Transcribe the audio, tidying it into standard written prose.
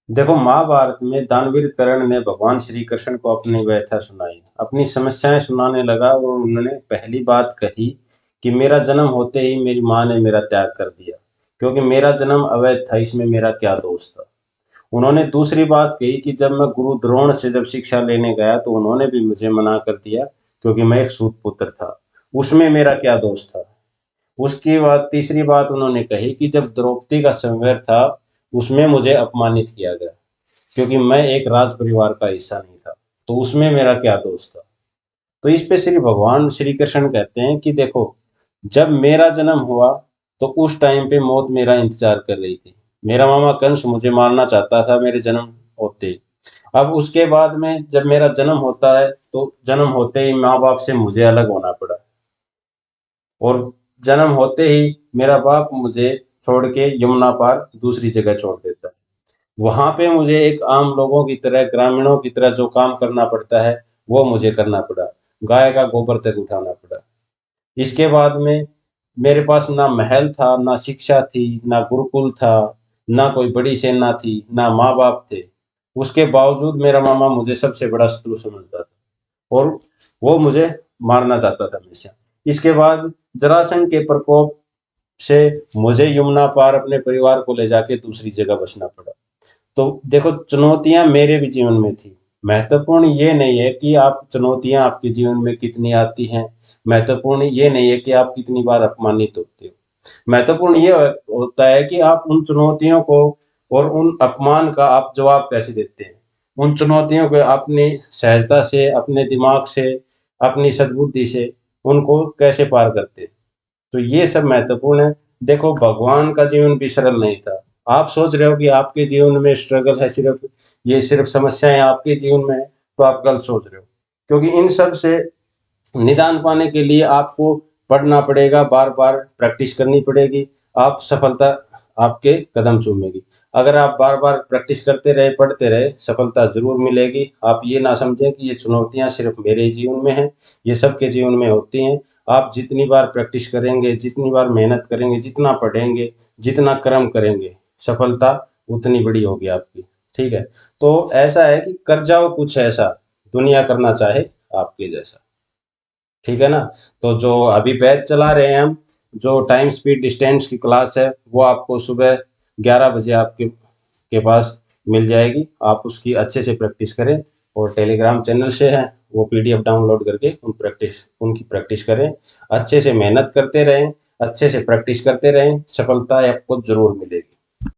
देखो, महाभारत में दानवीर कर्ण ने भगवान श्री कृष्ण को अपनी व्यथा सुनाई, अपनी समस्याएं सुनाने लगा और उन्होंने पहली बात कही कि मेरा जन्म होते ही मेरी माँ ने मेरा त्याग कर दिया, क्योंकि मेरा जन्म अवैध था, इसमें मेरा क्या दोष था। उन्होंने दूसरी बात कही कि जब मैं गुरु द्रोण से जब शिक्षा लेने गया तो उन्होंने भी मुझे मना कर दिया, क्योंकि मैं एक सूत पुत्र था, उसमें मेरा क्या दोष था। उसके बाद तीसरी बात उन्होंने कही कि जब द्रौपदी का संहार था, उसमें मुझे अपमानित किया गया, क्योंकि मैं एक राज परिवार का हिस्सा नहीं था, तो उसमें मेरा क्या दोष था। तो इस पे श्री भगवान श्री कृष्ण कहते हैं कि देखो, जब मेरा जन्म हुआ तो उस टाइम पे मौत मेरा इंतजार कर रही थी। मेरा मामा कंस मुझे मारना चाहता था मेरे जन्म होते ही। अब उसके बाद में जब मेरा जन्म होता है तो जन्म होते ही माँ बाप से मुझे अलग होना पड़ा, और जन्म होते ही मेरा बाप मुझे छोड़ के यमुना पार दूसरी जगह छोड़ देता है। वहाँ पे मुझे एक आम लोगों की तरह, ग्रामीणों की तरह जो काम करना पड़ता है, वो मुझे करना पड़ा। गाय का गोबर तक उठाना पड़ा। इसके बाद में मेरे पास ना महल था, ना शिक्षा थी, ना गुरुकुल था, ना कोई बड़ी सेना थी, ना माँ-बाप थे। उसके बावजूद मेरा मामा मुझे सबसे बड़ा शत्रु समझता था और वो मुझे मारना चाहता था हमेशा। इसके बाद जरासंध के प्रकोप से मुझे यमुना पार अपने परिवार को ले जाके दूसरी जगह बसना पड़ा। तो देखो, चुनौतियाँ मेरे भी जीवन में थी। महत्वपूर्ण ये नहीं है कि आप चुनौतियाँ आपके जीवन में कितनी आती हैं, महत्वपूर्ण ये नहीं है कि आप कितनी बार अपमानित होते हो। महत्वपूर्ण ये होता है कि आप उन चुनौतियों को और उन अपमान का आप जवाब कैसे देते हैं। उन चुनौतियों को अपनी सहजता से, अपने दिमाग से, अपनी सद्बुद्धि से उनको कैसे पार करते हैं। तो ये सब महत्वपूर्ण है। देखो, भगवान का जीवन भी सरल नहीं था। आप सोच रहे हो कि आपके जीवन में स्ट्रगल है, सिर्फ़ ये सिर्फ़ समस्याएँ आपके जीवन में है, तो आप गलत सोच रहे हो। क्योंकि इन सब से निदान पाने के लिए आपको पढ़ना पड़ेगा, बार-बार प्रैक्टिस करनी पड़ेगी, आप सफलता आपके कदम चूमेगी। अगर आप बार-बार प्रैक्टिस करते रहे, पढ़ते रहे, सफलता ज़रूर मिलेगी। आप ये ना समझें कि ये चुनौतियाँ सिर्फ़ मेरे जीवन में हैं, ये सबके जीवन में होती हैं। आप जितनी बार प्रैक्टिस करेंगे, जितनी बार मेहनत करेंगे, जितना पढ़ेंगे, जितना कर्म करेंगे, सफलता उतनी बड़ी होगी आपकी, ठीक है? तो ऐसा है कि कर जाओ कुछ ऐसा, दुनिया करना चाहे आपके जैसा। ठीक है ना? तो जो अभी बैच चला रहे हैं हम, जो टाइम स्पीड डिस्टेंस की क्लास है, वो आपको सुबह 11 बजे आपके के पास मिल जाएगी। आप उसकी अच्छे से प्रैक्टिस करें, और टेलीग्राम चैनल से है, वो पीडीएफ डाउनलोड करके उनकी प्रैक्टिस करें। अच्छे से मेहनत करते रहें, अच्छे से प्रैक्टिस करते रहें, सफलता आपको ज़रूर मिलेगी।